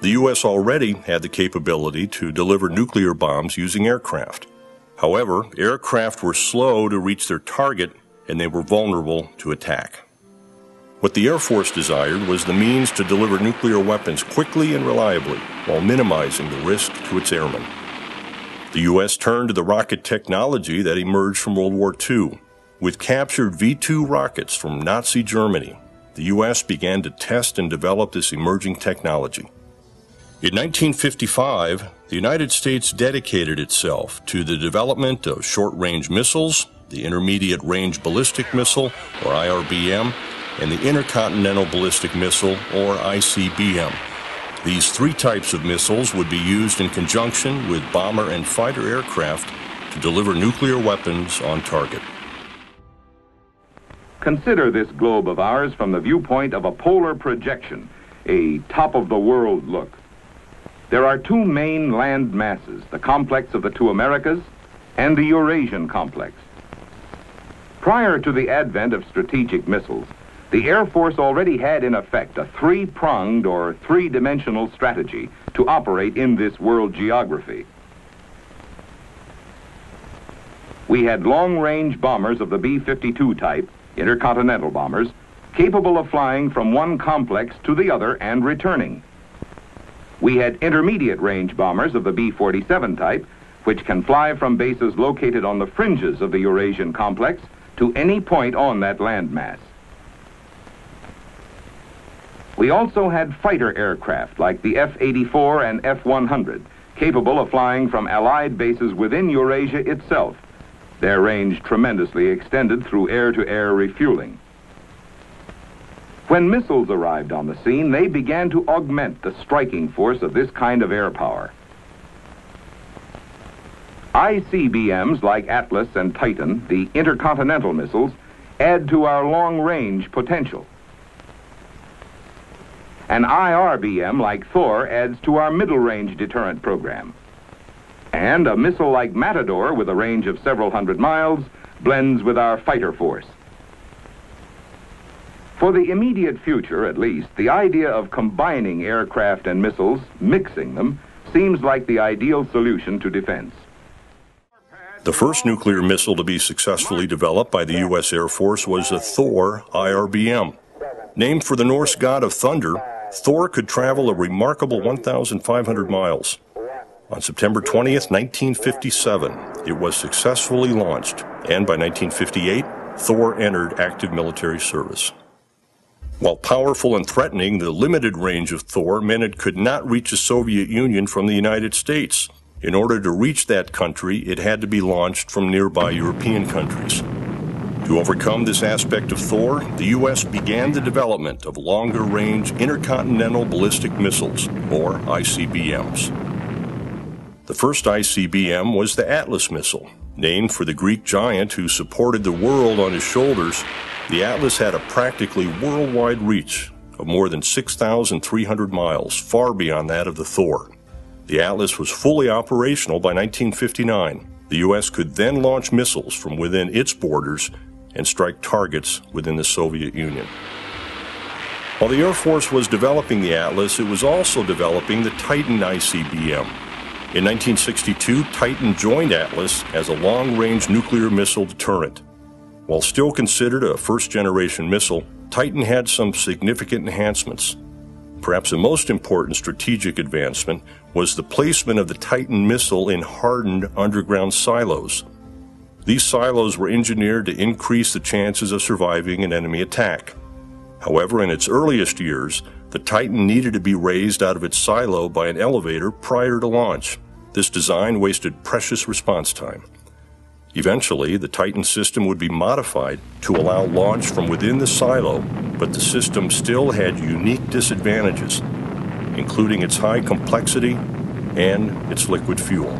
The U.S. already had the capability to deliver nuclear bombs using aircraft. However, aircraft were slow to reach their target and they were vulnerable to attack. What the Air Force desired was the means to deliver nuclear weapons quickly and reliably while minimizing the risk to its airmen. The U.S. turned to the rocket technology that emerged from World War II. With captured V-2 rockets from Nazi Germany, the U.S. began to test and develop this emerging technology. In 1955, the United States dedicated itself to the development of short-range missiles, the Intermediate Range Ballistic Missile, or IRBM, and the Intercontinental Ballistic Missile, or ICBM. These three types of missiles would be used in conjunction with bomber and fighter aircraft to deliver nuclear weapons on target. Consider this globe of ours from the viewpoint of a polar projection, a top-of-the-world look. There are two main land masses, the complex of the two Americas and the Eurasian complex. Prior to the advent of strategic missiles, the Air Force already had in effect a three-pronged or three-dimensional strategy to operate in this world geography. We had long-range bombers of the B-52 type, intercontinental bombers, capable of flying from one complex to the other and returning. We had intermediate-range bombers of the B-47 type, which can fly from bases located on the fringes of the Eurasian complex to any point on that landmass. We also had fighter aircraft like the F-84 and F-100, capable of flying from Allied bases within Eurasia itself, their range tremendously extended through air-to-air refueling. When missiles arrived on the scene, they began to augment the striking force of this kind of air power. ICBMs like Atlas and Titan, the intercontinental missiles, add to our long-range potential. An IRBM like Thor adds to our middle-range deterrent program. And a missile like Matador, with a range of several hundred miles, blends with our fighter force. For the immediate future, at least, the idea of combining aircraft and missiles, mixing them, seems like the ideal solution to defense. The first nuclear missile to be successfully developed by the U.S. Air Force was the Thor IRBM. Named for the Norse god of thunder, Thor could travel a remarkable 1,500 miles. On September 20th, 1957, it was successfully launched, and by 1958, Thor entered active military service. While powerful and threatening, the limited range of Thor meant it could not reach the Soviet Union from the United States. In order to reach that country, it had to be launched from nearby European countries. To overcome this aspect of Thor, the U.S. began the development of longer-range intercontinental ballistic missiles, or ICBMs. The first ICBM was the Atlas missile. Named for the Greek giant who supported the world on his shoulders, the Atlas had a practically worldwide reach of more than 6,300 miles, far beyond that of the Thor. The Atlas was fully operational by 1959. The U.S. could then launch missiles from within its borders and strike targets within the Soviet Union. While the Air Force was developing the Atlas, it was also developing the Titan ICBM. In 1962, Titan joined Atlas as a long-range nuclear missile deterrent. While still considered a first-generation missile, Titan had some significant enhancements. Perhaps the most important strategic advancement was the placement of the Titan missile in hardened underground silos. These silos were engineered to increase the chances of surviving an enemy attack. However, in its earliest years, the Titan needed to be raised out of its silo by an elevator prior to launch. This design wasted precious response time. Eventually, the Titan system would be modified to allow launch from within the silo, but the system still had unique disadvantages, including its high complexity and its liquid fuel.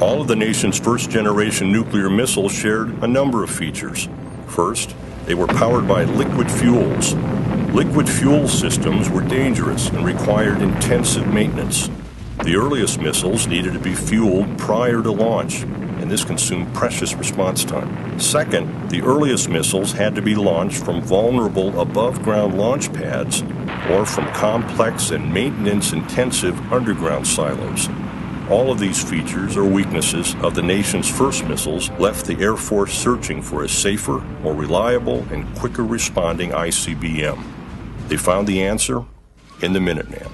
All of the nation's first-generation nuclear missiles shared a number of features. First, they were powered by liquid fuels. Liquid fuel systems were dangerous and required intensive maintenance. The earliest missiles needed to be fueled prior to launch, and this consumed precious response time. Second, the earliest missiles had to be launched from vulnerable above-ground launch pads or from complex and maintenance-intensive underground silos. All of these features or weaknesses of the nation's first missiles left the Air Force searching for a safer, more reliable, and quicker responding ICBM. They found the answer in the Minuteman.